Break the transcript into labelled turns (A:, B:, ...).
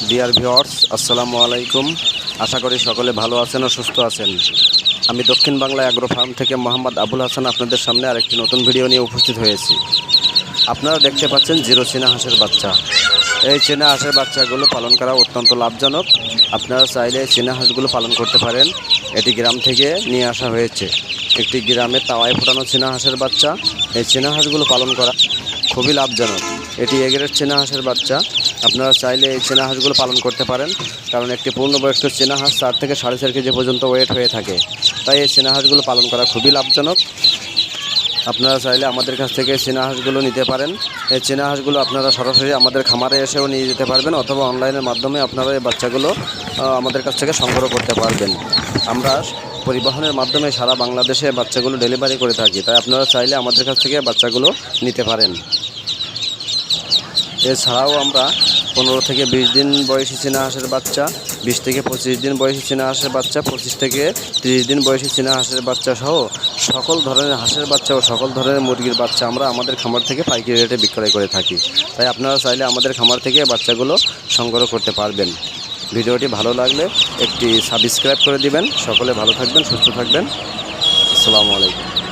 A: Dear viewers, আসসালামু আলাইকুম। আশা করি সকলে ভালো আছেন ও সুস্থ আছেন। আমি দক্ষিণ বাংলা অ্যাগ্রো ফার্ম থেকে মোহাম্মদ আবুল হাসান আপনাদের সামনে আরেকটি নতুন ভিডিও নিয়ে উপস্থিত হয়েছি। আপনারা দেখতে পাচ্ছেন জিরো চীনা হাঁসের বাচ্চা। এই চীনা হাঁসের বাচ্চাগুলো পালন করা অত্যন্ত লাভজনক। আপনারা চাইলে চীনা হাঁসগুলো পালন করতে পারেন। এটি গ্রাম থেকে নিয়ে আসা হয়েছে। একটি গ্রামে তাওয়ায় ফোটানো চীনা হাঁসের বাচ্চা। এই চীনা হাঁসগুলো পালন করা খুবই লাভজনক। এটি এ গ্রেড চীনা হাঁসের বাচ্চা। আপনারা চাইলে এই চীনা হাঁসগুলো পালন করতে পারেন, কারণ একটি পূর্ণবয়স্ক চীনা হাঁস 4 থেকে 4.5 কেজি পর্যন্ত ওয়েট হয়ে থাকে। তাই এই চীনা হাঁসগুলো পালন করা খুবই লাভজনক। আপনারা চাইলে আমাদের কাছ থেকে চীনা হাঁসগুলো নিতে পারেন। এই চীনা হাঁসগুলো আপনারা সরাসরি আমাদের খামারে এসেও নিয়ে যেতে পারবেন, অথবা অনলাইনের মাধ্যমে আপনারা এই বাচ্চাগুলো আমাদের কাছ থেকে সংগ্রহ করতে পারবেন। আমরা পরিবহনের মাধ্যমে সারা বাংলাদেশে বাচ্চাগুলো ডেলিভারি করে থাকি, তাই আপনারা চাইলে আমাদের কাছ থেকে বাচ্চাগুলো নিতে পারেন। এছাড়াও আমরা 15 থেকে 20 দিন বয়সী চীনা হাঁসের বাচ্চা, 20 থেকে 25 দিন বয়সী চীনা হাঁসের বাচ্চা, 25 থেকে 30 দিন বয়সী চীনা হাঁসের বাচ্চা সহ সকল ধরনের হাঁসের বাচ্চা ও সকল ধরনের মুরগির বাচ্চা আমরা আমাদের খামার থেকে পাইকারি রেটে বিক্রয় করে থাকি। তাই আপনারা চাইলে আমাদের খামার থেকে বাচ্চাগুলো সংগ্রহ করতে পারবেন। ভিডিওটি ভালো লাগলে একটি সাবস্ক্রাইব করে দিবেন। সকলে ভালো থাকবেন, সুস্থ থাকবেন। আসসালামু আলাইকুম।